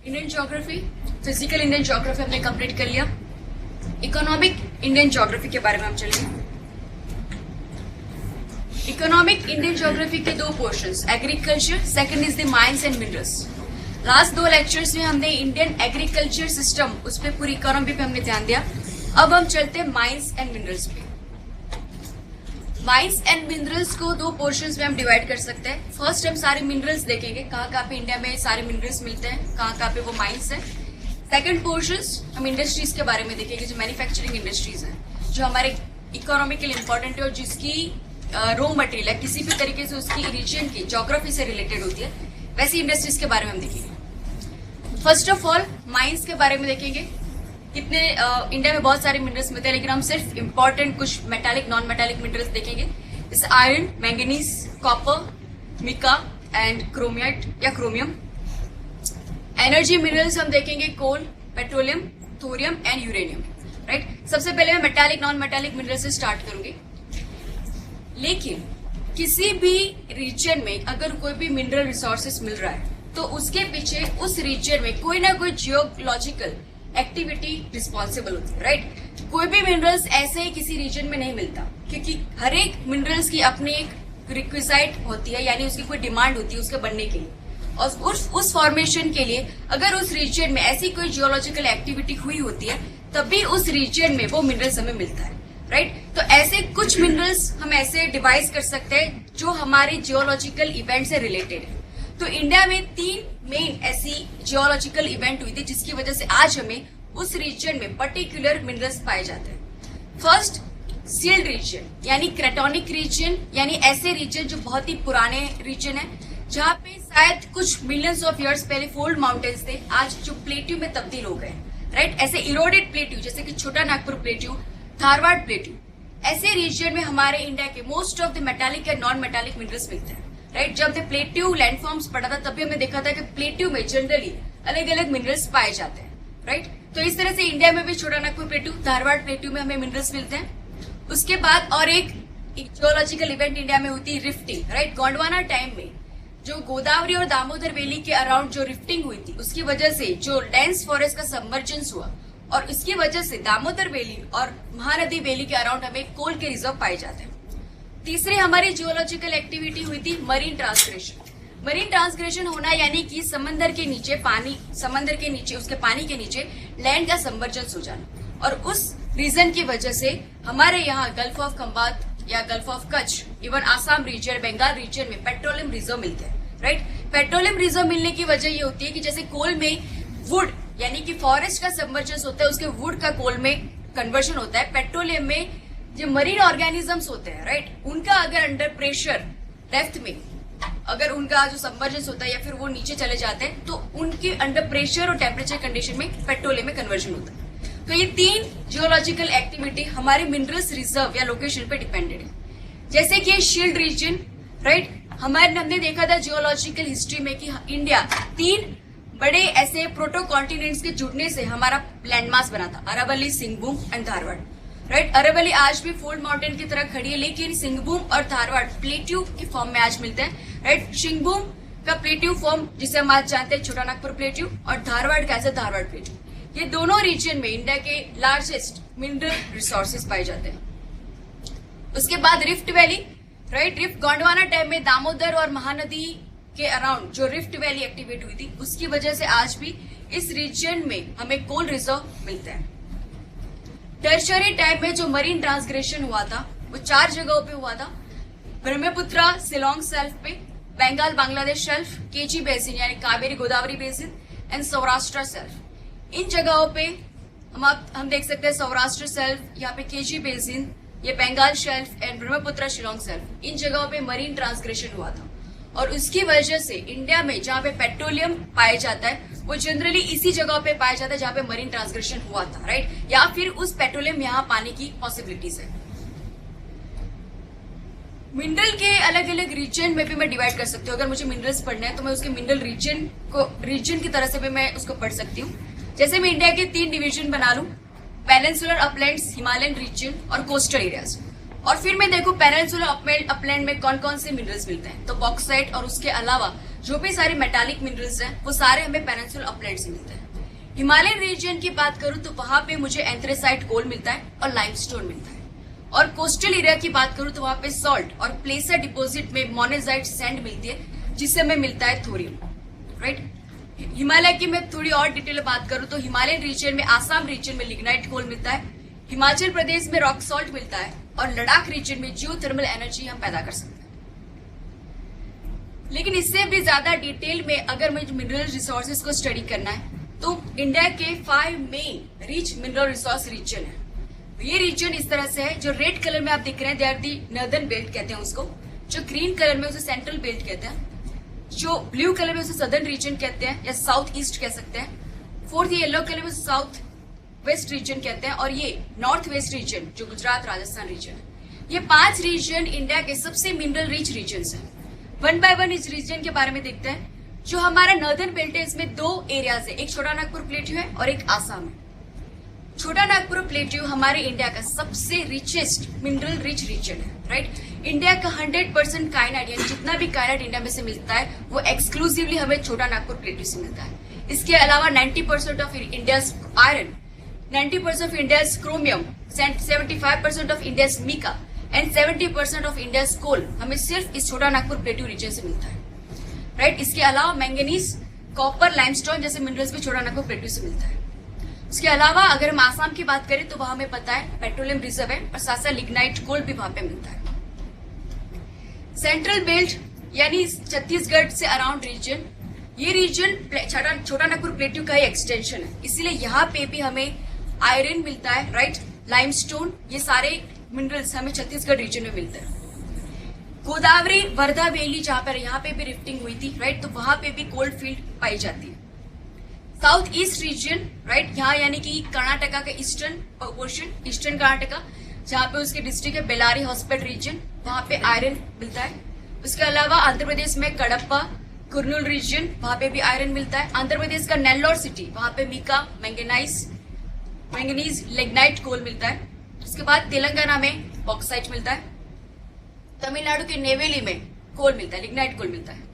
Indian geography, physical Indian geography हमने complete कर लिया। इकोनॉमिक इंडियन ज्योग्राफी के बारे में हम चलेंगे। इकोनॉमिक इंडियन ज्योग्राफी के दो portions, agriculture, second is the mines and minerals. Last दो लेक्चर्स में हमने इंडियन एग्रीकल्चर सिस्टम, उस पर पूरी इकोनॉमी पे हमने ध्यान दिया। अब हम चलते हैं माइंस एंड मिनरल्स पे। माइंस एंड मिनरल्स को दो पोर्शंस में हम डिवाइड कर सकते हैं। फर्स्ट हम सारे मिनरल्स देखेंगे, कहाँ कहाँ पे इंडिया में सारे मिनरल्स मिलते हैं, कहाँ कहाँ पे वो माइंस है। सेकंड पोर्शंस हम इंडस्ट्रीज के बारे में देखेंगे, जो मैन्युफैक्चरिंग इंडस्ट्रीज है, जो हमारे इकोनॉमी के लिए इंपॉर्टेंट है और जिसकी रॉ मटेरियल है, किसी भी तरीके से उसकी रीजन की ज्योग्राफी से रिलेटेड होती है, वैसी इंडस्ट्रीज के बारे में हम देखेंगे। फर्स्ट ऑफ ऑल माइंस के बारे में देखेंगे। कितने इंडिया में बहुत सारे मिनरल्स मिलते हैं, लेकिन हम सिर्फ इंपॉर्टेंट कुछ मेटालिक, नॉन मेटालिक मिनरल्स देखेंगे, जैसे iron, manganese, copper, mica and chromite या क्रोमियम। एनर्जी मिनरल्स हम देखेंगे coal, petroleum, thorium and uranium. Right, सबसे पहले मैं मेटालिक, नॉन मेटालिक मिनरल से स्टार्ट करूंगी। लेकिन किसी भी रीजन में अगर कोई भी मिनरल रिसोर्सेस मिल रहा है तो उसके पीछे उस रीजन में कोई ना कोई जियोलॉजिकल एक्टिविटी रिस्पॉन्सिबल होती है। राइट, कोई भी मिनरल्स ऐसे ही किसी रीजन में नहीं मिलता, क्योंकि हर एक मिनरल्स की अपनी एक रिक्विजाइट होती है, यानी उसकी कोई डिमांड होती है उसके बनने के लिए। और उस फॉर्मेशन के लिए अगर उस रीजन में ऐसी कोई जियोलॉजिकल एक्टिविटी हुई होती है, तभी उस रीजन में वो मिनरल्स हमें मिलता है। राइट, तो ऐसे कुछ मिनरल्स हम ऐसे डिवाइस कर सकते हैं जो हमारे जियोलॉजिकल इवेंट से रिलेटेड है। तो इंडिया में 3 मेन ऐसी जियोलॉजिकल इवेंट हुई थी जिसकी वजह से आज हमें उस रीजन में पर्टिकुलर मिनरल्स पाए जाते हैं। फर्स्ट, सील्ड रीजन यानी क्रेटोनिक रीजन, यानी ऐसे रीजन जो बहुत ही पुराने रीजन है, जहाँ पे शायद कुछ मिलियंस ऑफ ईयर्स पहले फोल्ड माउंटेन्स थे, आज जो प्लेट्यू में तब्दील हो गए। राइट, ऐसे इरोडेड प्लेट्यू जैसे कि छोटा नागपुर प्लेट्यू, धारवाड़ प्लेट्यू, ऐसे रीजन में हमारे इंडिया के most of the metallic and non metallic minerals मिलते हैं। राइट, जब द प्लेट्यू लैंडफॉर्म्स पढ़ा था तभी हमने देखा था कि प्लेट्यू में जनरली अलग अलग मिनरल्स पाए जाते हैं। राइट, तो इस तरह से इंडिया में भी छोटा नागपुर प्लेट्यू, धारवाड़ प्लेट्यू में हमें मिनरल्स मिलते हैं। उसके बाद और एक जियोलॉजिकल इवेंट इंडिया में होती है रिफ्टिंग। राइट, गोंडवाना टाइम में जो गोदावरी और दामोदर वैली के अराउंड जो रिफ्टिंग हुई थी, उसकी वजह से जो डेंस फॉरेस्ट का सबमर्जेंस हुआ और इसकी वजह से दामोदर वैली और महानदी वैली के अराउंड हमें कोल के रिजर्व पाए जाते हैं। तीसरी हमारी जियोलॉजिकल एक्टिविटी हुई थी मरीन ट्रांसग्रेशन। मरीन ट्रांसग्रेशन होना यानी कि समंदर के नीचे पानी, समंदर के नीचे, उसके पानी के नीचे लैंड का सबमर्जेंस हो जाना, और उस रीजन की वजह से हमारे यहाँ गल्फ ऑफ खंबात या gulf of Kutch, even Assam region, Bengal region में पेट्रोलियम रिजर्व मिलते हैं। राइट, पेट्रोलियम रिजर्व मिलने की वजह ये होती है कि जैसे कोल में वुड यानी कि फॉरेस्ट का सबमर्जेंस होता है, उसके वुड का कोल में कन्वर्जन होता है। पेट्रोलियम में जो मरीन ऑर्गेनिजम्स होते हैं, राइट, उनका अगर अंडर प्रेशर डेप्थ में अगर उनका जो सबमर्जेंस होता है या फिर वो नीचे चले जाते हैं, तो उनके अंडर प्रेशर और टेम्परेचर कंडीशन में पेट्रोलियम में कन्वर्जन होता है। तो ये 3 जियोलॉजिकल एक्टिविटी हमारे मिनरल्स रिजर्व या लोकेशन पे डिपेंडेड है। जैसे कि शील्ड रीजन, राइट, हमने देखा था जियोलॉजिकल हिस्ट्री में कि इंडिया 3 बड़े ऐसे प्रोटो कॉन्टिनेंट्स के जुड़ने से हमारा लैंडमास बना था, अरावली, सिंहभूम एंड धारवाड़। राइट, अरावली आज भी फोल्ड माउंटेन की तरह खड़ी है, लेकिन सिंहभूम और धारवाड़ प्लेट्यू की फॉर्म में आज मिलते हैं। राइट, सिंहभूम का प्लेट्यू फॉर्म जिसे हम आज जानते हैं छोटा नागपुर प्लेट्यू, और धारवाड़ का ऐसे धारवाड़ प्लेट्यू। ये दोनों रीजन में इंडिया के लार्जेस्ट मिनरल रिसोर्सेज पाए जाते हैं। उसके बाद rift valley. Right, rift Gondwana time में दामोदर और महानदी के अराउंड जो रिफ्ट वैली एक्टिवेट हुई थी, उसकी वजह से आज भी इस रीजन में हमें कोल रिजर्व मिलता है। टर्शरी टाइम में जो मरीन ट्रांसग्रेशन हुआ था वो 4 जगहों पे हुआ था, ब्रह्मपुत्रा शिलोंग सेल्फ पे, Bengal Bangladesh shelf, KG basin यानी Kaveri Godavari basin and Saurashtra shelf. इन जगहों पे हम देख सकते हैं सौराष्ट्र सेल्फ, यहाँ पे केजी बेसिन, ये Bengal shelf and Brahmaputra Shillong shelf, इन जगहों पे मरीन ट्रांसग्रेशन हुआ था। और उसकी वजह से इंडिया में जहाँ पे पेट्रोलियम पाया जाता है वो जनरली इसी जगह पे पाया जाता है जहाँ पे मरीन ट्रांसग्रेशन हुआ था। राइट, या फिर उस पेट्रोलियम यहाँ पाने की पॉसिबिलिटीज है। मिनरल के अलग अलग रीजन में भी मैं डिवाइड कर सकती हूँ। अगर मुझे मिनरल्स पढ़ना है तो मैं उसके मिनरल रीजन की तरह से भी मैं उसको पढ़ सकती हूँ। जैसे मैं इंडिया के 3 डिवीजन बना लूं, पेनिनसुलर अपलैंड्स, हिमालयन रीजन और कोस्टल एरियाज, और फिर मैं देखूं पेनिनसुलर अपलैंड में कौन कौन से मिनरल्स मिलते हैं, तो बॉक्साइट और उसके अलावा जो भी सारे मेटालिक मिनरल्स हैं वो सारे हमें पेनिनसुलर अपलैंड से मिलते हैं। हिमालयन रीजन की बात करूं तो वहां पे मुझे एंथ्रेसाइट कोल मिलता है और लाइमस्टोन मिलता है। और कोस्टल एरिया की बात करूं तो वहां पे सॉल्ट और प्लेसर डिपॉजिट में मोनेजाइट सैंड मिलती है, जिससे हमें मिलता है थोरियम, राइट। हिमालय की मैं थोड़ी और डिटेल में बात करूं तो हिमालयन रीजन में, आसाम रीजन में लिग्नाइट कोल मिलता है, हिमाचल प्रदेश में रॉक सॉल्ट मिलता है और लद्दाख रीजन में जियोथर्मल एनर्जी हम पैदा कर सकते हैं। लेकिन इससे भी ज्यादा डिटेल में अगर मुझे मिनरल रिसोर्सेज को स्टडी करना है तो इंडिया के 5 main rich mineral resource region है। ये रीजन इस तरह से है, जो रेड कलर में आप दिख रहे हैं they are the northern belt कहते हैं उसको, जो ग्रीन कलर में उसे सेंट्रल बेल्ट कहते हैं, जो ब्लू कलर में उसे सदर्न रीजन कहते हैं या साउथ ईस्ट कह सकते हैं, फोर्थ येलो कलर में साउथ वेस्ट रीजन कहते हैं, और ये नॉर्थ वेस्ट रीजन जो गुजरात राजस्थान रीजन है। ये 5 रीजन इंडिया के सबसे मिनरल रिच रीजन है। वन बाय वन इस रीजन के बारे में देखते हैं। जो हमारा नॉर्दर्न बेल्ट है इसमें 2 एरियाज है, एक छोटा नागपुर प्लेट्यू है और एक आसाम है। छोटा नागपुर प्लेट्यू हमारे इंडिया का सबसे रिचेस्ट मिनरल रिच रीजन है, राइट। इंडिया का 100% कायनाइट यानी जितना भी कायनाइट इंडिया में से मिलता है वो एक्सक्लूसिवली हमें छोटा नागपुर प्लेट्यू से मिलता है। इसके अलावा 90% of India's iron, 90% of India's chromium, 75% of India's mica and 70% of India's coal हमें सिर्फ इस छोटा नागपुर प्लेट्यू रीजन से मिलता है, राइट। इसके अलावा मैंगनीज, कॉपर, लाइमस्टोन जैसे मिनरल्स भी छोटा नागपुर प्लेट्यू से मिलता है। इसके अलावा अगर हम आसाम की बात करें तो वहां हमें पता है पेट्रोलियम रिजर्व है और साथ साथ लिग्नाइट कोल भी वहां पे मिलता है। सेंट्रल बेल्ट यानी छत्तीसगढ़ से अराउंड रीजन, ये रीजन छोटा नागपुर प्लेट्यू का ही एक्सटेंशन है, इसीलिए यहाँ पे भी हमें आयरन मिलता है, राइट, लाइमस्टोन, ये सारे मिनरल्स हमें छत्तीसगढ़ रीजन में मिलते हैं। गोदावरी वर्धा वैली जहां पर यहाँ पे भी रिफ्टिंग हुई थी, राइट, तो वहां पे भी कोल्ड फील्ड पाई जाती है। साउथ ईस्ट रीजन, राइट, यहाँ यानी कि कर्नाटका का ईस्टर्न पोर्शन, ईस्टर्न कर्नाटका, जहाँ पे उसके डिस्ट्रिक्ट है बेलारी हॉस्पिटल रीजन, वहां पे आयरन मिलता है। उसके अलावा आंध्र प्रदेश में कडप्पा, कुर्नूल रीजन, वहां पे भी आयरन मिलता है। आंध्र प्रदेश का नेल्लोर सिटी, वहां पे मिका, मैंगनीज, लिग्नाइट कोल मिलता है। उसके बाद तेलंगाना में बॉक्साइट मिलता है। तमिलनाडु के नेवेली में कोल मिलता है, लिग्नाइट कोल मिलता है।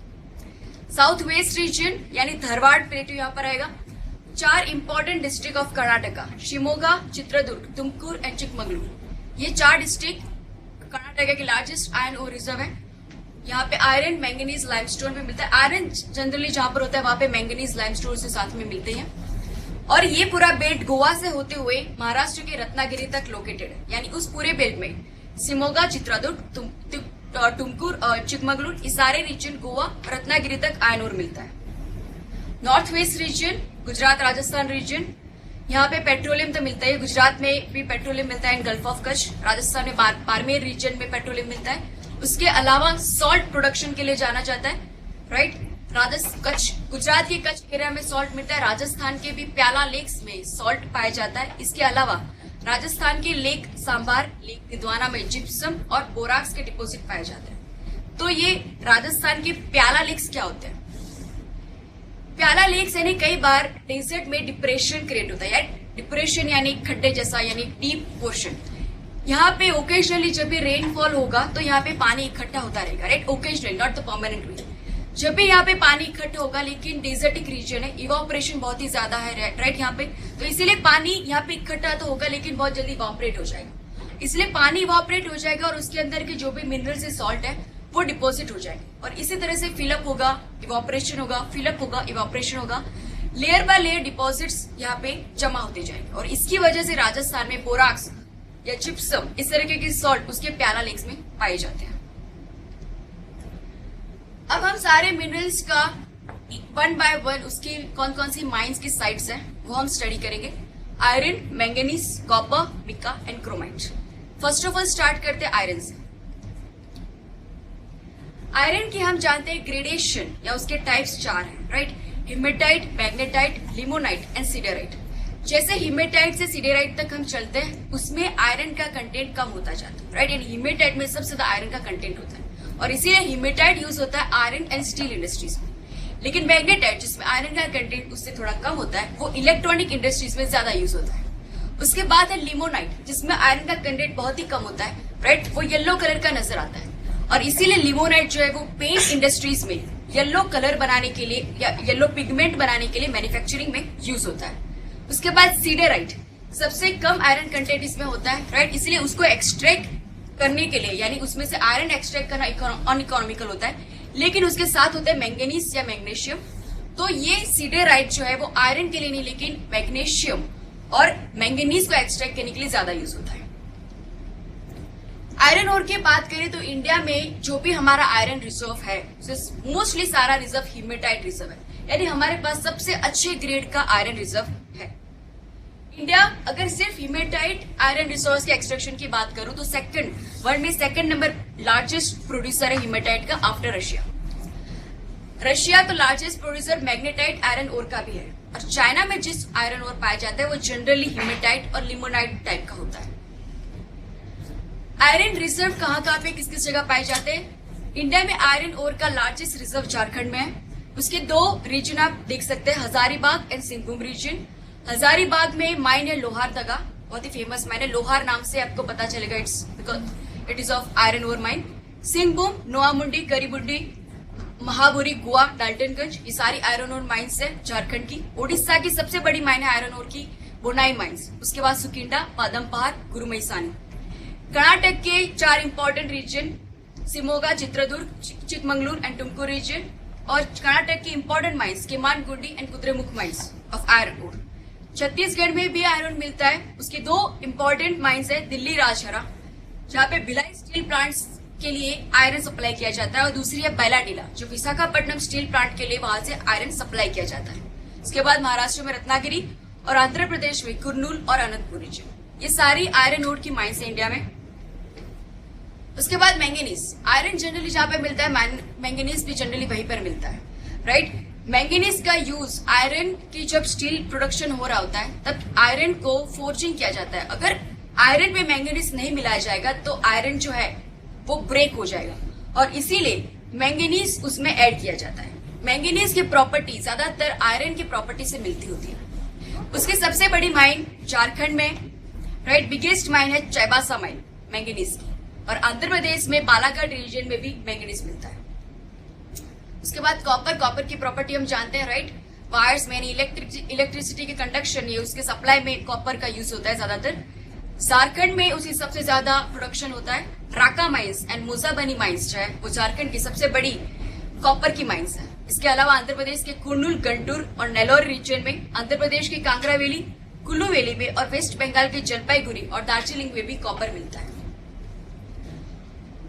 साउथ वेस्ट रीजन यानी धारवाड़ प्लेट्यू यहाँ पर आएगा। 4 important district of Karnataka, Shimoga, Chitradurga, Tumkur and Chikmagalur, ये 4 डिस्ट्रिक्ट कर्नाटका के लार्जेस्ट आयरन ओर रिजर्व है। यहाँ पे आयरन, मैंगनीज, लाइमस्टोन भी मिलता है। आयरन जनरली जहां पर होता है वहां पे मैंगनीज, लाइमस्टोन से साथ में मिलते हैं। और ये पूरा बेल्ट गोवा से होते हुए महाराष्ट्र के रत्नागिरी तक लोकेटेड है, यानी उस पूरे बेल्ट में शिमोगा, चित्रदुर्ग, तुमकुर और चिकमगलूर, ये सारे रीजन गोवा, रत्नागिरी तक आयरन ओर मिलता है। North west region, Gujarat Rajasthan region, यहाँ पे पेट्रोलियम तो मिलता है। गुजरात में भी पेट्रोलियम मिलता है इन गल्फ ऑफ कच्छ। राजस्थान में बाड़मेर रीजन में पेट्रोलियम मिलता है। उसके अलावा सॉल्ट प्रोडक्शन के लिए जाना जाता है, राइट। कच्छ, गुजरात के कच्छ एरिया में सॉल्ट मिलता है। राजस्थान के भी प्याला लेक्स में सॉल्ट पाया जाता है। इसके अलावा राजस्थान के लेक सांबार, लेक निद्वाना में जिप्सम और बोराक्स के डिपोजिट पाए जाते हैं। तो ये राजस्थान के प्याला लेक्स क्या होते हैं? प्याला लेक्स यानी कई बार डेजर्ट में डिप्रेशन क्रिएट होता है, डिप्रेशन यानी खड्डे जैसा, यानी डीप पोर्शन। यहाँ पे ओकेजनली जब भी रेनफॉल होगा तो यहाँ पे पानी इकट्ठा होता रहेगा, right, occasionally, not the permanent way. जब भी यहाँ पे पानी इकट्ठा होगा, लेकिन डेजर्टिक रीजन है, इवापोरेशन बहुत ही ज्यादा है, राइट, यहाँ पे, तो इसीलिए पानी यहाँ पे इकट्ठा तो होगा लेकिन बहुत जल्दी इवापोरेट हो जाएगा। इसलिए पानी इवापोरेट हो जाएगा और उसके अंदर के जो भी मिनरल से सॉल्ट है वो डिपोजिट हो जाएंगे और इसी तरह से फिलअप होगा, इवापोरेशन होगा, फिलअप होगा, इवापोरेशन होगा, लेयर बाय लेयर डिपॉजिट्स यहाँ पे जमा होते जाएंगे। और इसकी वजह से राजस्थान में बोराक्स या जिप्सम, इस तरीके की सॉल्ट उसके प्याला लेक्स में पाए जाते हैं। अब हम सारे मिनरल्स का 1 बाय 1 उसकी कौन कौन सी माइंस की साइट्स हैं वो हम स्टडी करेंगे। Iron, manganese, copper, mica and chromite. First of all start करते हैं आयरन से। आयरन की हम जानते हैं ग्रेडेशन या उसके टाइप्स 4 हैं, right, hematite, magnetite, limonite and siderite. जैसे हिमेटाइट से सिडेराइट तक हम चलते हैं उसमें आयरन का कंटेंट कम होता जाता है, राइट, यानी हिमेटाइट में सबसे ज्यादा आयरन का कंटेंट होता है और इसीलिए हिमेटाइट यूज होता है आयरन एंड स्टील इंडस्ट्रीज में। लेकिन मैग्नेटाइट जिसमें आयरन का कंटेंट उससे थोड़ा कम होता है वो इलेक्ट्रॉनिक इंडस्ट्रीज में ज्यादा यूज होता है। उसके बाद है लिमोनाइट जिसमें आयरन का कंटेंट बहुत ही कम होता है, राइट, वो येलो कलर का नजर आता है और इसीलिए लिमोनाइट जो है वो पेंट इंडस्ट्रीज में येलो कलर बनाने के लिए या येलो पिगमेंट बनाने के लिए मैन्युफैक्चरिंग में यूज होता है। उसके बाद सीडेराइट, सबसे कम आयरन कंटेंट इसमें होता है, राइट, इसलिए उसको एक्सट्रैक्ट करने के लिए यानी उसमें से आयरन एक्सट्रैक्ट करना अनइकोनॉमिकल होता है, लेकिन उसके साथ होता है मैंगनीज या मैग्नीशियम। तो ये सीडेराइट जो है वो आयरन के लिए नहीं लेकिन मैग्नीशियम और मैंगनीज को एक्सट्रैक्ट करने के लिए ज्यादा यूज होता है। आयरन ओर की बात करें तो इंडिया में जो भी हमारा आयरन रिजर्व है मोस्टली सारा रिजर्व हीमेटाइट रिजर्व है, यानी हमारे पास सबसे अच्छे ग्रेड का आयरन रिजर्व है। इंडिया अगर सिर्फ हीमेटाइट आयरन रिसोर्स के एक्सट्रैक्शन की बात करूं तो वर्ल्ड में सेकंड नंबर लार्जेस्ट प्रोड्यूसर है हीमेटाइट का आफ्टर रशिया। रशिया तो largest producer magnetite iron ore का भी है, और चाइना में जिस आयरन ओर पाया जाता है वो जनरली हीमेटाइट और लिमोनाइट टाइप का होता है। आयरन रिजर्व कहाँ पे किस किस जगह पाए जाते हैं? इंडिया में आयरन ओर का लार्जेस्ट रिजर्व झारखंड में है। उसके दो रीजन आप देख सकते हैं, हजारीबाग एंड सिंहभूम रीजन। हजारीबाग में माइन है लोहार दगा, बहुत ही फेमस माइन है, लोहार नाम से आपको पता चलेगा, it is of iron ore mine. Singhbhum, Noamundi, Karibundi, Mahaburi, Goa, Daltonganj, ये सारी आयरन ओर माइन्स है झारखंड की। ओडिशा की सबसे बड़ी माइन है आयरन ओर की बोनाई माइन्स। उसके बाद सुकिंडा, पादमपहाड़, गुरुमैसानी। कर्नाटक के 4 important region Shimoga, Chitradurga, Chikmagaluru and Tumkur region, और कर्नाटक की important mines Kemmangundi and Kudremukh mines of iron ore. Chhattisgarh में भी आयरन मिलता है। उसके 2 इंपॉर्टेंट माइन्स है, दिल्ली, राजहरा, जहां पे भिलाई स्टील प्लांट्स के लिए आयरन सप्लाई किया जाता है, और दूसरी है बैलाडीला जो विशाखापट्टनम स्टील प्लांट के लिए वहां से आयरन सप्लाई किया जाता है। उसके बाद महाराष्ट्र में रत्नागिरी और आंध्र प्रदेश में कुर्नूल और अनंतपुर रीजन, ये सारी आयरन ओर की माइन्स है इंडिया में। उसके बाद मैंगनीज, आयरन जनरली जहां पे मिलता है मैंगनीज भी जनरली वहीं पर मिलता है, राइट। मैंगनीज का यूज आयरन की जब स्टील प्रोडक्शन हो रहा होता है तब आयरन को फोर्जिंग किया जाता है। अगर आयरन में मैंगनीज नहीं मिलाया जाएगा तो आयरन जो है वो ब्रेक हो जाएगा, और इसीलिए मैंगनीज उसमें ऐड किया जाता है। मैंगनीज की प्रॉपर्टी ज्यादातर आयरन की प्रॉपर्टी से मिलती होती है। उसकी सबसे बड़ी माइन झारखंड में, राइट, बिगेस्ट माइन है चाईबासा माइन मैंगनीज की, और आंध्र प्रदेश में बालाघाट रीजन में भी मैंगनीज मिलता है। उसके बाद कॉपर की प्रॉपर्टी हम जानते हैं, राइट। वायर्स में इलेक्ट्रिसिटी के कंडक्शन ये उसके सप्लाई में कॉपर का यूज होता है ज्यादातर। झारखंड में उसकी सबसे ज्यादा प्रोडक्शन होता है। राका माइंस एंड मुजाबनी माइंस जो है वो झारखंड की सबसे बड़ी कॉपर की माइंस है। इसके अलावा आंध्र प्रदेश के कुर्नूल, गंटूर और नेल्लोर रीजन में, आंध्र प्रदेश की कांगड़ा वैली, कुल्लू वैली में, और वेस्ट बंगाल के जलपाईगुड़ी और दार्जिलिंग में भी कॉपर मिलता है।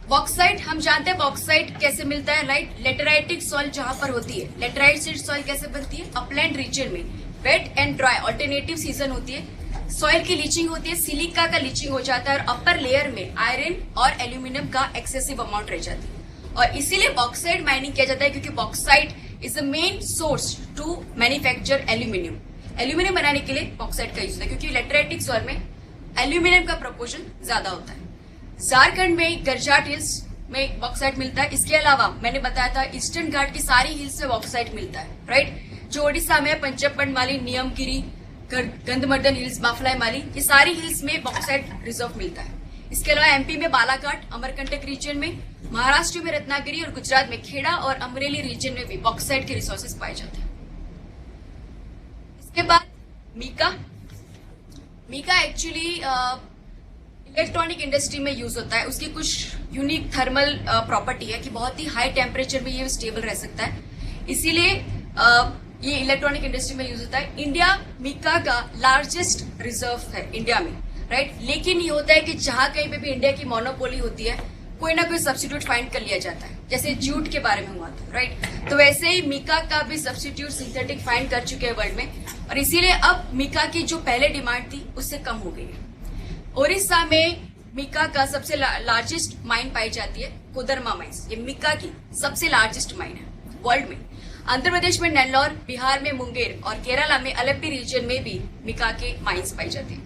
बॉक्साइट हम जानते हैं बॉक्साइट कैसे मिलता है, राइट। लेटेराइटिक सॉइल जहां पर होती है, लेटेराइट सॉइल कैसे बनती है? अपलैंड रीजन में wet and dry alternative season होती है, सॉइल की लीचिंग होती है, सिलिका का लीचिंग हो जाता है, और अपर लेयर में आयरन और एल्यूमिनियम का एक्सेसिव अमाउंट रह जाती है, और इसीलिए बॉक्साइट माइनिंग किया जाता है, क्योंकि bauxite is the main source to manufacture aluminium. Aluminium बनाने के लिए बॉक्साइट का यूज होता है, क्योंकि लेटेराइटिक सॉइल में एल्यूमिनियम का प्रोपोर्शन ज्यादा होता है। झारखंड में गरजाट हिल्स में बॉक्साइट मिलता है। इसके अलावा मैंने बताया था ईस्टर्न घाट की सारी हिल्स में बॉक्साइट मिलता है, राइट। जो ओडिशा में पंचपनमाली, नियमगिरी, गंधमर्दन हिल्स, बाफलाई माली, ये सारी हिल्स में बॉक्साइट रिजर्व मिलता है। इसके अलावा एमपी में बालाघाट, अमरकंटक रीजन में, महाराष्ट्र में रत्नागिरी और गुजरात में खेड़ा और अमरेली रीजन में भी बॉक्साइट के रिसोर्सेज पाए जाते हैं। इसके बाद मीका एक्चुअली इलेक्ट्रॉनिक इंडस्ट्री में यूज होता है। उसकी कुछ यूनिक थर्मल प्रॉपर्टी है कि बहुत ही हाई टेम्परेचर में ये स्टेबल रह सकता है, इसीलिए ये इलेक्ट्रॉनिक इंडस्ट्री में यूज होता है। इंडिया मीका का लार्जेस्ट रिजर्व है इंडिया में, राइट। लेकिन ये होता है कि जहां कहीं पे भी इंडिया की मोनोपोली होती है कोई ना कोई सब्स्टिट्यूट फाइंड कर लिया जाता है, जैसे जूट के बारे में हुआ था, राइट। तो वैसे ही मीका का भी सब्स्टिट्यूट सिंथेटिक फाइंड कर चुके हैं वर्ल्ड में, और इसीलिए अब मीका की जो पहले डिमांड थी उससे कम हो गई है। ओडिशा में मीका का सबसे लार्जेस्ट माइन पाई जाती है, कोदरमा माइंस, ये मीका की सबसे लार्जेस्ट माइन है वर्ल्ड में। आंध्र प्रदेश में नेल्लोर, बिहार में मुंगेर और केरला में अलेप्पी रीजन में भी मीका के माइंस पाई जाती है।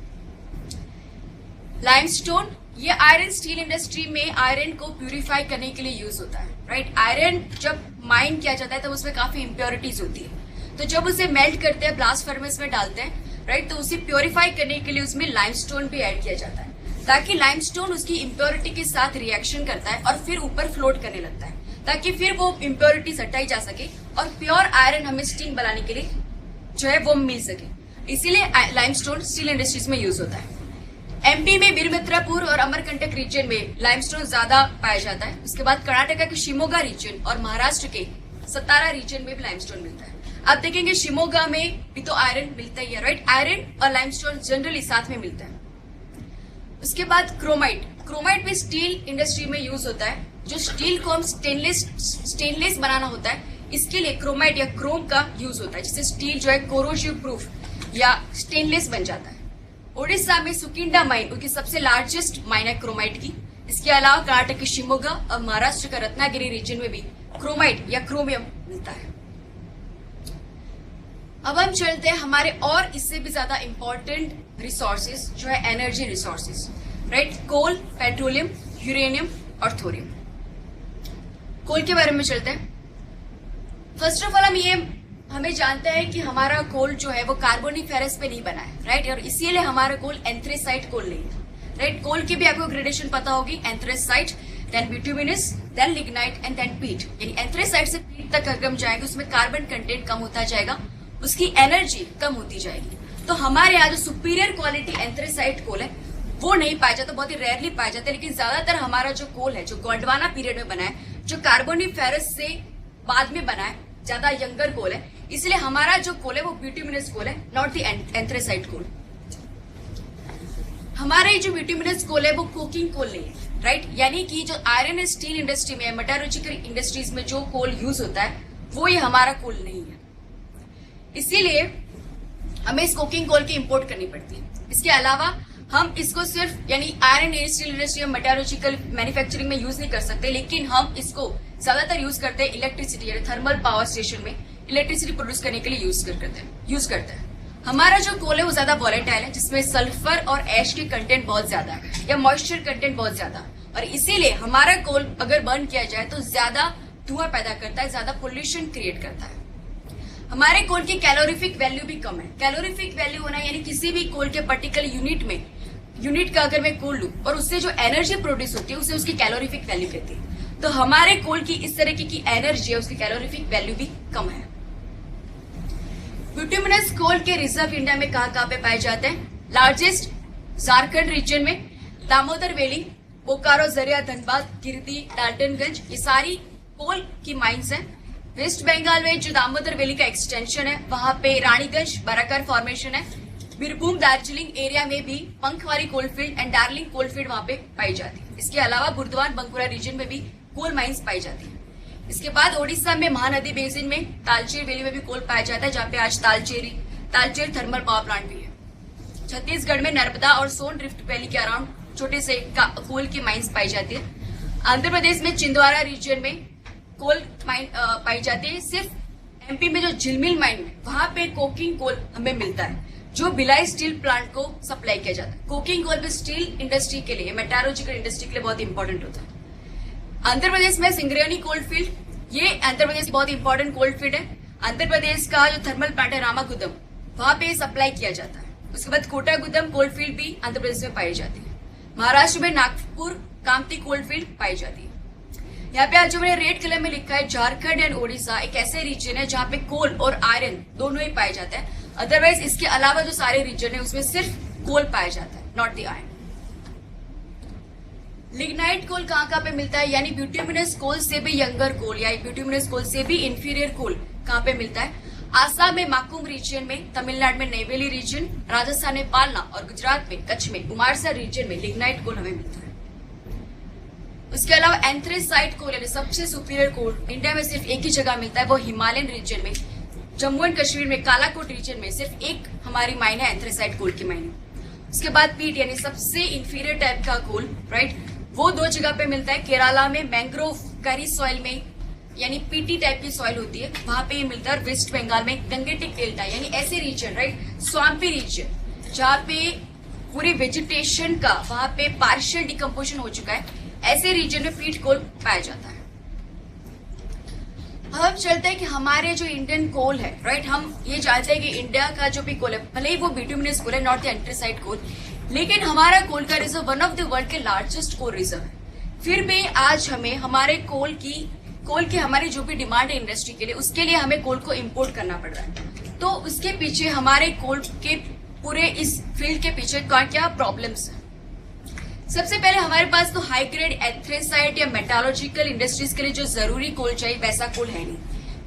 लाइमस्टोन, ये आयरन स्टील इंडस्ट्री में आयरन को प्यूरिफाई करने के लिए यूज होता है, राइट। आयरन जब माइन किया जाता है तो उसमें काफी इम्प्योरिटीज होती है, तो जब उसे मेल्ट करते हैं, ब्लास्ट फर्नेस में डालते हैं, राइट, तो उसे प्योरीफाई करने के लिए उसमें लाइमस्टोन भी ऐड किया जाता है। ताकि लाइमस्टोन उसकी इम्प्योरिटी के साथ रिएक्शन करता है और फिर ऊपर फ्लोट करने लगता है, ताकि फिर वो इम्प्योरिटीज हटाई जा सके और प्योर आयरन हमें स्टील बनाने के लिए जो है वो मिल सके। इसीलिए लाइमस्टोन स्टील इंडस्ट्रीज में यूज होता है। एमपी में वीरभद्रापुर और अमरकंटक रीजन में लाइमस्टोन ज्यादा पाया जाता है। उसके बाद कर्नाटका के शिमोगा रीजन और महाराष्ट्र के सतारा रीजन में भी लाइमस्टोन मिलता है। आप देखेंगे शिमोगा में भी तो आयरन मिलता ही है, राइट। आयरन और लाइमस्टोन जनरली साथ में मिलता है। उसके बाद क्रोमाइट भी स्टील इंडस्ट्री में यूज होता है। जो स्टील को हम स्टेनलेस बनाना होता है, इसके लिए क्रोमाइट या क्रोम का यूज होता है, जिससे स्टील जो है कोरोसिव प्रूफ या स्टेनलेस बन जाता है। ओडिशा में सुकिंडा माइन उनकी सबसे लार्जेस्ट माइन है क्रोमाइट की। इसके अलावा कर्नाटक के शिमोगा और महाराष्ट्र का रत्नागिरी रीजन में भी क्रोमाइट या क्रोमियम मिलता है। अब हम चलते हैं हमारे और इससे भी ज्यादा इंपॉर्टेंट रिसोर्सेज जो है एनर्जी रिसोर्सेज, राइट। कोल, पेट्रोलियम, यूरेनियम और थोरियम। कोल के बारे में चलते हैं। फर्स्ट ऑफ ऑल हमें जानते हैं कि हमारा कोल जो है वो कार्बोनिफेरस पे नहीं बना है, राइट। और इसीलिए हमारा कोल एंथ्रेसाइट कोल नहीं है, राइट। कोल की भी आपको ग्रेडेशन पता होगी, anthracite, then bituminous, then lignite and then peat. यानी एंथ्रेसाइट से पीट तक अगर हम जाएंगे उसमें कार्बन कंटेंट कम होता जाएगा, उसकी एनर्जी कम होती जाएगी। तो हमारे यहाँ जो सुपीरियर क्वालिटी एंथ्रेसाइट कोल है वो नहीं पाया जाता, बहुत ही रेयरली पाया जाता है। लेकिन ज्यादातर हमारा जो कोल है जो गोंडवाना पीरियड में बना है, जो कार्बोनिफेरस से बाद में बना है, ज्यादा यंगर कोल है, इसलिए हमारा जो कोल है वो बिटुमिनस कोल है, नॉट द एंथ्रेसाइट कोल। हमारे जो बिटुमिनस कोल है वो कोकिंग कोल नहीं है, राइट। यानी कि जो आयरन एंड स्टील इंडस्ट्री में, मेटालर्जिकल इंडस्ट्रीज में जो कोल यूज होता है वो ये हमारा कोल नहीं है। इसीलिए हमें इस कोकिंग कोल की इंपोर्ट करनी पड़ती है। इसके अलावा हम इसको सिर्फ यानी आयरन एंड स्टील इंडस्ट्री और मेटालर्जिकल मैन्युफैक्चरिंग में यूज नहीं कर सकते, लेकिन हम इसको ज्यादातर यूज करते हैं इलेक्ट्रिसिटी यानी थर्मल पावर स्टेशन में इलेक्ट्रिसिटी प्रोड्यूस करने के लिए यूज करते हैं। हमारा जो कोल है वो ज्यादा वॉलेटाइल है, जिसमें सल्फर और ऐश के कंटेंट बहुत ज्यादा है या मॉइस्चर कंटेंट बहुत ज्यादा है, और इसीलिए हमारा कोल अगर बर्न किया जाए तो ज्यादा धुआं पैदा करता है, ज्यादा पोल्यूशन क्रिएट करता है। हमारे कोल की कैलोरीफिक वैल्यू भी कम है। कैलोरीफिक वैल्यू होना यानी किसी भी कोल के पर्टिकुलर यूनिट का अगर मैं कोल लूं और उससे जो एनर्जी प्रोड्यूस होती है उसे उसकी कैलोरीफिक वैल्यू कहती है। तो हमारे कोल की इस तरह की एनर्जी है, उसकी कैलोरीफिक वैल्यू भी कम है। बिटुमिनस कोल के रिजर्व इंडिया में कहां पे पाए जाते हैं? लार्जेस्ट झारखंड रीजन में, दामोदर वैली, बोकारो, जरिया, धनबाद, गिरिडीह, डाल्टनगंज, ये सारी कोल की माइंस हैं। वेस्ट बंगाल में जो दामोदर वैली का एक्सटेंशन है वहां पे रानीगंज बराकर फॉर्मेशन है। बीरभूम, दार्जिलिंग एरिया में भी पंखवारी कोलफील्ड एंड डार्लिंग कोलफील्ड वहां पे पाई जाती है। इसके अलावा बुर्दवान, बंकुरा रीजन में भी कोल माइंस पाई जाती है। इसके बाद ओडिशा में महानदी बेसिन में तालचेर वैली में भी कोल पाया जाता है, जहां पे आज तालचेर थर्मल पावर प्लांट भी है। छत्तीसगढ़ में नर्मदा और सोन रिफ्ट वैली के अराउंड छोटे से कोल की माइंस पाई जाती है। आंध्र प्रदेश में चिंदवारा रीजन में कोल माइन पाई जाती है। सिर्फ एमपी में जो झिलमिल माइन है वहां पे कोकिंग कोल हमें मिलता है, जो भिलाई स्टील प्लांट को सप्लाई किया जाता है। कोकिंग कोल भी स्टील इंडस्ट्री के लिए, मेटालर्जिकल इंडस्ट्री के लिए बहुत इंपॉर्टेंट होता है। आंध्र प्रदेश में सिंगरेनी कोलफील्ड, ये आंध्र प्रदेश बहुत इंपॉर्टेंट कोलफील्ड है। आंध्र प्रदेश का जो थर्मल प्लांट है रामागुदम, वहां पे सप्लाई किया जाता है। उसके बाद कोटागुदम कोलफील्ड भी आंध्र प्रदेश में पाई जाती है। महाराष्ट्र में नागपुर कामती कोलफील्ड पाई जाती है। यहाँ पे आज जो मैंने रेड कलर में लिखा है, झारखंड एंड ओडिशा एक ऐसे रीजन है जहाँ पे कोल और आयरन दोनों ही पाए जाते हैं। अदरवाइज इसके अलावा जो सारे रीजन है उसमें सिर्फ कोल पाया जाता है, नॉट द आयरन। लिग्नाइट कोल कहाँ पे मिलता है? यानी ब्यूटिमिनस कोल से भी यंगर कोल या ब्यूटिमिनस कोल से भी इंफीरियर कोल कहाँ पे मिलता है? आसाम में माकुम रीजन में, तमिलनाडु में नेवेली रीजन, राजस्थान में पालना और गुजरात में कच्छ में उमारसा रीजन में लिग्नाइट कोल हमें मिलता है। उसके अलावा एंथ्रेसाइट कोल यानी सबसे सुपीरियर कोल इंडिया में सिर्फ एक ही जगह मिलता है, वो हिमालयन रीजन में, जम्मू एंड कश्मीर में कालाकोट रीजन में सिर्फ एक हमारी माइन है एंथ्रेसाइट कोल की माइन। उसके बाद पीट यानी सबसे इंफीरियर टाइप का कोल, राइट, वो दो जगह पे मिलता है। केरला में मैंग्रोव करी सॉइल में यानी पीटी टाइप की सॉइल होती है, वहां पे ये मिलता है। वेस्ट बंगाल में गंगेटिक डेल्टा यानी ऐसे रीजन, राइट, स्वाम्पी रीजन जहाँ पे पूरे वेजिटेशन का वहां पे पार्शियल डिकम्पोजिशन हो चुका है, ऐसे रीजन में पीट कोल पाया जाता है। अब हम चलते हैं कि हमारे जो इंडियन कोल है, राइट, हम ये जानते हैं कि इंडिया का जो भी कोल है, भले ही वो बिटुमिनस कोल है, नॉट द एंथ्रेसाइट कोल, लेकिन हमारा कोल का reserve one of the world के लार्जेस्ट कोल रिजर्व है। फिर भी आज हमें हमारे कोल की हमारी जो भी डिमांड है इंडस्ट्री के लिए, उसके लिए हमें कोल को इंपोर्ट करना पड़ रहा है। तो उसके पीछे हमारे कोल के पूरे इस फील्ड के पीछे क्या प्रॉब्लम्स है। सबसे पहले हमारे पास तो हाई ग्रेड एंथ्रेसाइट या मेटालॉजिकल इंडस्ट्रीज के लिए जो जरूरी कोल चाहिए वैसा कोल है नहीं,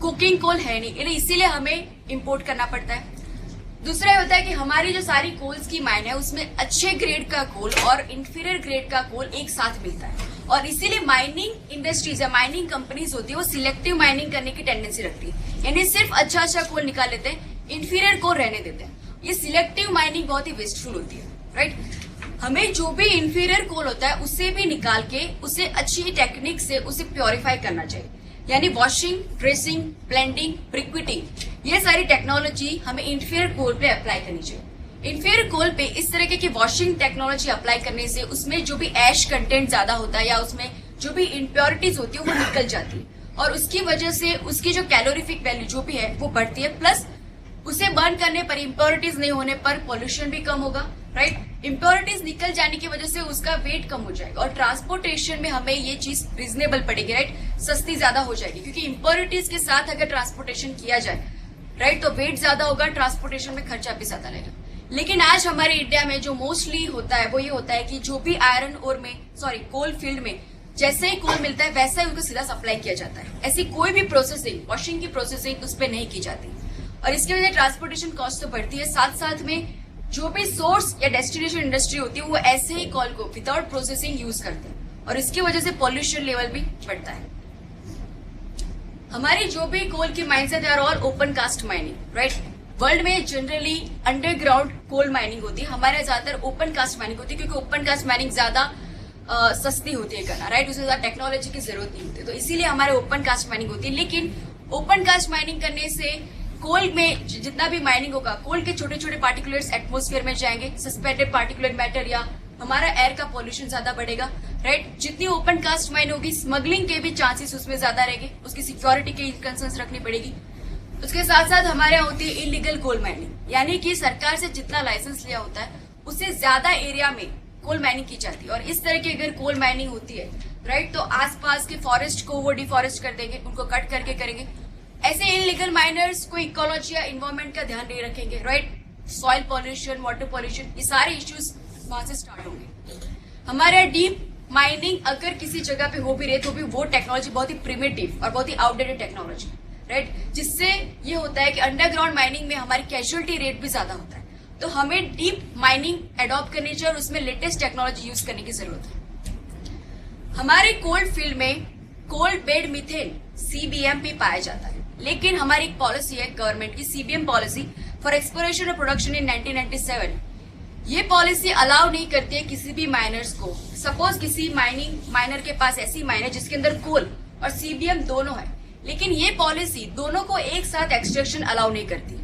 कुकिंग कोल है नहीं, इसीलिए हमें इंपोर्ट करना पड़ता है। दूसरा ये होता है कि हमारी जो सारी कोल्स की माइन है उसमें अच्छे ग्रेड का कोल और इंफीरियर ग्रेड का कोल एक साथ मिलता है, और इसीलिए माइनिंग इंडस्ट्रीज या माइनिंग कंपनीज होती है वो सिलेक्टिव माइनिंग करने की टेंडेंसी रखती है, यानी सिर्फ अच्छा कोल निकाल लेते हैं, इंफीरियर कोल रहने देते हैं। ये सिलेक्टिव माइनिंग बहुत ही वेस्टफुल होती है, राइट। हमें जो भी इंफीरियर कोल होता है उसे भी निकाल के उसे अच्छी टेक्निक से उसे प्योरीफाई करना चाहिए, यानी वॉशिंग, ड्रेसिंग, ब्लेंडिंग, ब्रिक्विटिंग, ये सारी टेक्नोलॉजी हमें इंफीरियर कोल पे अप्लाई करनी चाहिए। इंफीरियर कोल पे इस तरीके की वॉशिंग टेक्नोलॉजी अप्लाई करने से उसमें जो भी ऐश कंटेंट ज्यादा होता है या उसमें जो भी इम्प्योरिटीज होती है वो निकल जाती है, और उसकी वजह से उसकी जो कैलोरीफिक वैल्यू जो भी है वो बढ़ती है। प्लस उसे बर्न करने पर, इम्प्योरिटीज नहीं होने पर पॉल्यूशन भी कम होगा, राइट। इम्प्योरिटीज निकल जाने की वजह से उसका वेट कम हो जाएगा, और ट्रांसपोर्टेशन में हमें ये चीज रिजनेबल पड़ेगी, राइट, सस्ती ज्यादा हो जाएगी, क्योंकि इम्प्योरिटीज के साथ अगर ट्रांसपोर्टेशन किया जाए, राइट, तो वेट ज्यादा होगा, ट्रांसपोर्टेशन में खर्चा भी ज्यादा लगेगा। लेकिन आज हमारे इंडिया में जो मोस्टली होता है वो ये होता है कि जो भी आयरन ओर में कोल फील्ड में जैसे ही कोल मिलता है वैसा ही उनको सीधा सप्लाई किया जाता है। ऐसी कोई भी प्रोसेसिंग, वॉशिंग की प्रोसेसिंग उस पर नहीं की जाती, और इसकी वजह से ट्रांसपोर्टेशन कॉस्ट तो बढ़ती है, साथ साथ में जो भी सोर्स या डेस्टिनेशन इंडस्ट्री होती है वो ऐसे ही कोल को विदाउट प्रोसेसिंग यूज करते हैं, और इसकी वजह से पॉल्यूशन लेवल भी बढ़ता है। हमारी जो भी कोल की माइन्स है they are all open cast mining, right. World में जनरली अंडरग्राउंड कोल माइनिंग होती है, हमारे ज्यादातर ओपन कास्ट माइनिंग होती है, क्योंकि ओपन कास्ट माइनिंग ज्यादा सस्ती होती है करना, राइट, उसमें ज्यादा टेक्नोलॉजी की जरूरत नहीं होती, तो इसीलिए हमारे ओपन कास्ट माइनिंग होती है। लेकिन ओपन कास्ट माइनिंग करने से कोल में जितना भी माइनिंग होगा, कोल के छोटे छोटे पार्टिकुलर्स एटमोस्फेयर में जाएंगे, सस्पेंडेड पार्टिकुलर मैटर या हमारा एयर का पॉल्यूशन ज्यादा बढ़ेगा, राइट। जितनी ओपन कास्ट माइन होगी स्मगलिंग के भी चांसेस उसमें ज्यादा रहेंगे, उसकी सिक्योरिटी की कंसर्न्स रखनी पड़ेगी। उसके साथ साथ हमारे यहाँ होती है इलीगल कोल माइनिंग, यानी कि सरकार से जितना लाइसेंस लिया होता है उससे ज्यादा एरिया में कोल माइनिंग की जाती है, और इस तरह की अगर कोल माइनिंग होती है, राइट, तो आसपास के फॉरेस्ट को वो डिफॉरेस्ट कर देंगे, उनको कट करके करेंगे। ऐसे इलीगल माइनर्स कोई इकोलॉजी या इन्वायरमेंट का ध्यान नहीं रखेंगे, right, soil pollution, water pollution, ये सारे इश्यूज वहां से स्टार्ट होंगे। हमारे डीप माइनिंग अगर किसी जगह पे हो भी रहे तो भी वो टेक्नोलॉजी बहुत ही प्रिमिटिव और बहुत ही आउटडेटेड टेक्नोलॉजी, राइट, जिससे ये होता है कि अंडरग्राउंड माइनिंग में हमारी कैजुअलिटी रेट भी ज्यादा होता है। तो हमें डीप माइनिंग एडॉप्ट करनी चाहिए और उसमें लेटेस्ट टेक्नोलॉजी यूज करने की जरूरत है। हमारे कोल फील्ड में कोल बेड मीथेन CBM भी पाया जाता है, लेकिन हमारी एक पॉलिसी है गवर्नमेंट की, CBM पॉलिसी फॉर एक्सप्लोरेशन और प्रोडक्शन इन 1997। ये पॉलिसी अलाउ नहीं करती है किसी भी माइनर्स को, सपोज किसी माइनर के पास ऐसी माइन है जिसके अंदर कोल और CBM दोनों है, लेकिन ये पॉलिसी दोनों को एक साथ एक्सट्रैक्शन अलाउ नहीं करती।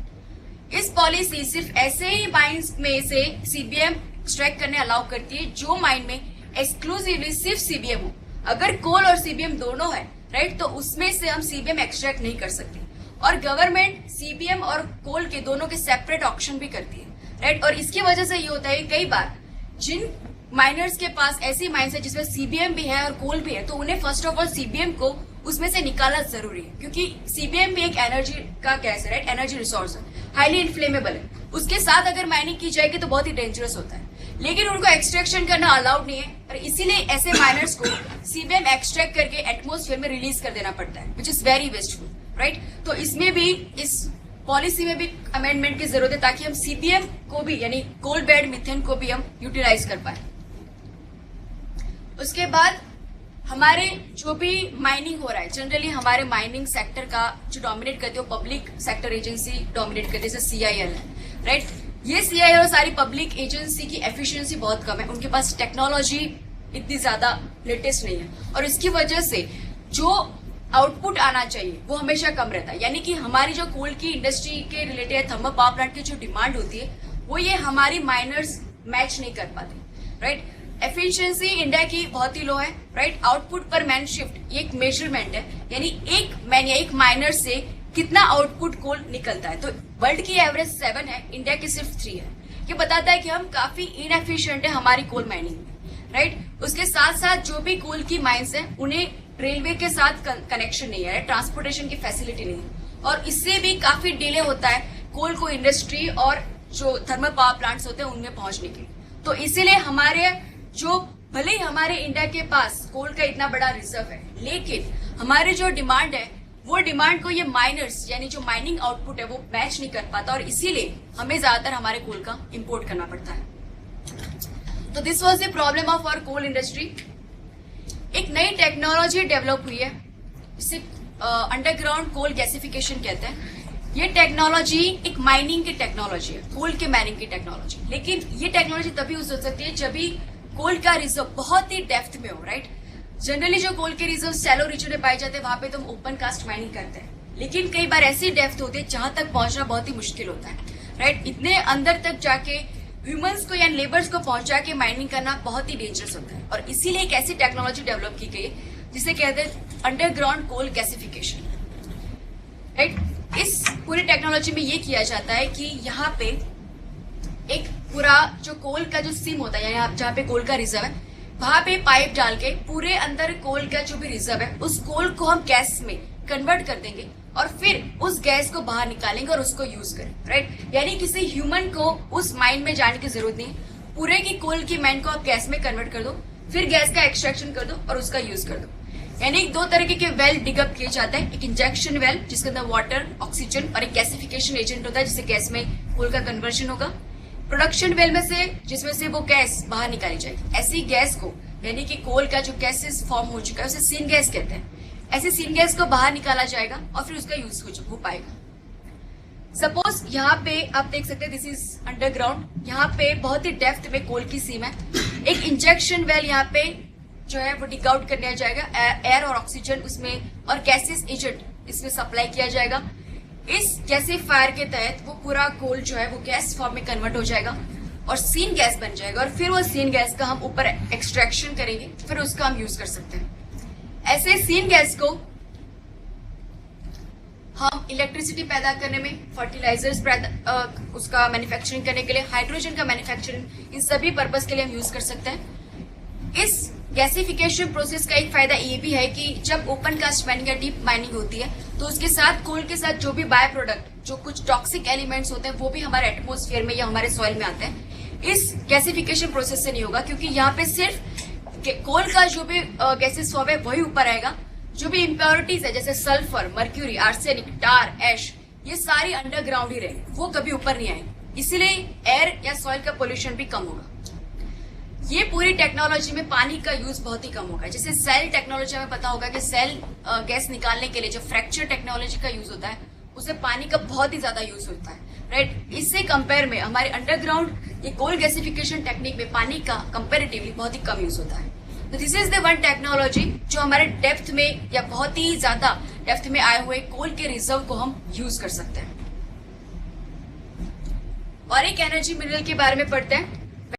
इस पॉलिसी सिर्फ ऐसे ही माइन्स में से CBM एक्सट्रैक्ट करने अलाउ करती है जो माइन में एक्सक्लूसिवली सिर्फ CBM हो। अगर कोल और CBM दोनों है, राइट, तो उसमें से हम CBM एक्सट्रैक्ट नहीं कर सकते, और गवर्नमेंट CBM और कोल के दोनों के सेपरेट ऑक्शन भी करती है, राइट। और इसकी वजह से ये होता है कई बार जिन माइनर्स के पास ऐसी माइन्स है जिसमें CBM भी है और कोल भी है, तो उन्हें फर्स्ट ऑफ ऑल CBM को उसमें से निकालना जरूरी है, क्योंकि CBM भी एक एनर्जी का गैस है, राइट, एनर्जी रिसोर्स है, हाईली इन्फ्लेमेबल है। उसके साथ अगर माइनिंग की जाएगी तो बहुत ही डेंजरस होता है, लेकिन उनको एक्सट्रैक्शन करना अलाउड नहीं है, और इसीलिए ऐसे माइनर्स को CBM एक्सट्रैक्ट करके एटमोस्फेयर में रिलीज कर देना पड़ता है, which is very wasteful, right. तो इसमें भी, इस पॉलिसी में भी अमेंडमेंट की जरूरत है ताकि हम CBM को भी, यानी कोल बेड मीथेन को भी हम यूटिलाइज कर पाए। उसके बाद हमारे जो भी माइनिंग हो रहा है, जनरली हमारे माइनिंग सेक्टर का जो डोमिनेट करती है वो पब्लिक सेक्टर एजेंसी डोमिनेट करती है, जैसे CIL है, राइट। ये CIL और सारी पब्लिक एजेंसी की एफिशिएंसी बहुत कम है, उनके पास टेक्नोलॉजी इतनी ज्यादा लेटेस्ट नहीं है, और इसकी वजह से जो आउटपुट आना चाहिए वो हमेशा कम रहता है। यानी कि हमारी जो कोल की इंडस्ट्री के रिलेटेड थर्मल पावर प्लांट की जो डिमांड होती है वो ये हमारी माइनर्स मैच नहीं कर पाते, राइट। एफिशिएंसी इंडिया की बहुत ही लो है, राइट। आउटपुट पर मैन शिफ्ट ये एक मेजरमेंट है, यानी एक मैन या एक माइनर से कितना आउटपुट कोल निकलता है। तो वर्ल्ड की एवरेज 7 है, इंडिया की सिर्फ 3 है। ये बताता है कि हम काफी इनएफिशिएंट है हमारी कोल माइनिंग में, राइट। उसके साथ साथ जो भी कोल की माइंस है उन्हें रेलवे के साथ कनेक्शन नहीं है, ट्रांसपोर्टेशन की फैसिलिटी नहीं है, और इससे भी काफी डिले होता है कोल को इंडस्ट्री और जो थर्मल पावर प्लांट्स होते हैं उनमें पहुंचने के लिए। तो इसीलिए हमारे जो भले ही हमारे इंडिया के पास कोल का इतना बड़ा रिजर्व है, लेकिन हमारी जो डिमांड है वो डिमांड को ये माइनर्स यानी जो माइनिंग आउटपुट है वो मैच नहीं कर पाता, और इसीलिए हमें ज्यादातर हमारे कोल का इंपोर्ट करना पड़ता है। तो this was the problem of our coal industry. एक नई टेक्नोलॉजी डेवलप हुई है, इसे अंडरग्राउंड कोल गैसिफिकेशन कहते हैं। ये टेक्नोलॉजी एक माइनिंग की टेक्नोलॉजी है, कोल के माइनिंग की टेक्नोलॉजी, लेकिन ये टेक्नोलॉजी तभी यूज हो सकती है जब भी कोल का रिजर्व बहुत ही डेप्थ में हो, राइट। जनरली जो कोल के रिजर्व शैलो रीजन में पाए जाते हैं वहां पे तो हम ओपन कास्ट माइनिंग करते हैं, लेकिन कई बार ऐसी डेप्थ होती है जहां तक पहुंचना बहुत ही मुश्किल होता है, राइट। इतने अंदर तक जाके ह्यूमंस को या लेबर्स को पहुंचा के माइनिंग करना बहुत ही डेंजरस होता है, और इसीलिए एक ऐसी टेक्नोलॉजी डेवलप की गई है जिसे कहते हैं अंडरग्राउंड कोल गैसिफिकेशन, राइट। इस पूरी टेक्नोलॉजी में ये किया जाता है कि यहाँ पे एक पूरा जो कोल का जो सिम होता है, यानी जहाँ पे कोल का रिजर्व है वहां पे पाइप डाल के पूरे अंदर कोल का जो भी रिजर्व है उस कोल को हम गैस में कन्वर्ट कर देंगे, और फिर उस गैस को बाहर निकालेंगे और उसको यूज करें, राइट। यानी किसी ह्यूमन को उस माइन में जाने की जरूरत नहीं, पूरे की कोल की माइन को आप गैस में कन्वर्ट कर दो, फिर गैस का एक्सट्रैक्शन कर दो और उसका यूज कर दो। यानी दो तरीके के वेल डिगअप किए जाते हैं, एक इंजेक्शन वेल जिसके अंदर वाटर, ऑक्सीजन और एक गैसिफिकेशन एजेंट होता है जिससे गैस में कोल का कन्वर्जन होगा। प्रोडक्शन वेल में से जिसमें से वो गैस बाहर निकाली जाएगी। ऐसी गैस को यानी कि कोल का जो गैसेस फॉर्म हो चुका है उसे सीन गैस कहते हैं। ऐसे सीन गैस को बाहर निकाला जाएगा और फिर उसका यूज हो पाएगा। सपोज यहाँ पे आप देख सकते हैं दिस इज अंडरग्राउंड, यहाँ पे बहुत ही डेप्थ में कोल की सीम है। एक इंजेक्शन वेल यहाँ पे जो है वो डिग आउट करने जाएगा, एयर और ऑक्सीजन उसमें और गैसेस एजेंट इसमें सप्लाई किया जाएगा। इस गैसीफायर के तहत वो पूरा कोल जो है वो गैस फॉर्म में कन्वर्ट हो जाएगा और सीन गैस बन जाएगा, और फिर वो सीन गैस का हम ऊपर एक्सट्रैक्शन करेंगे, फिर उसका हम यूज कर सकते हैं। ऐसे सीन गैस को हम इलेक्ट्रिसिटी पैदा करने में, फर्टिलाइजर्स उसका मैन्युफैक्चरिंग करने के लिए, हाइड्रोजन का मैन्युफैक्चरिंग, इन सभी पर्पज के लिए हम यूज कर सकते हैं। इस गैसिफिकेशन प्रोसेस का एक फायदा ये भी है कि जब ओपन कास्ट माइनिंग या डीप माइनिंग होती है तो उसके साथ कोल के साथ जो भी बाय प्रोडक्ट, जो कुछ टॉक्सिक एलिमेंट्स होते हैं वो भी हमारे एटमोस्फेयर में या हमारे सॉइल में आते हैं। इस गैसिफिकेशन प्रोसेस से नहीं होगा, क्योंकि यहाँ पे सिर्फ कोल का जो भी गैसेस फॉर्म है वही ऊपर आएगा। जो भी इम्प्योरिटीज है जैसे सल्फर, मर्क्यूरी, आर्सेनिक, टार, एश, ये सारी अंडरग्राउंड ही रहेंगे, वो कभी ऊपर नहीं आएंगे। इसीलिए एयर या सॉइल का पोल्यूशन भी कम होगा। ये पूरी टेक्नोलॉजी में पानी का यूज बहुत ही कम होगा। जैसे सेल टेक्नोलॉजी में पता होगा कि सेल गैस निकालने के लिए जो फ्रैक्चर टेक्नोलॉजी का यूज होता है उसे पानी का बहुत ही ज्यादा यूज होता है, राइट। इससे कंपेयर में हमारे अंडरग्राउंड ये कोल गैसिफिकेशन टेक्निक में पानी का कंपेरेटिवली बहुत ही कम यूज होता है। तो this is the one technology जो हमारे डेप्थ में या बहुत ही ज्यादा डेप्थ में आए हुए कोल के रिजर्व को हम यूज कर सकते हैं। और एक एनर्जी मिनरल के बारे में पढ़ते हैं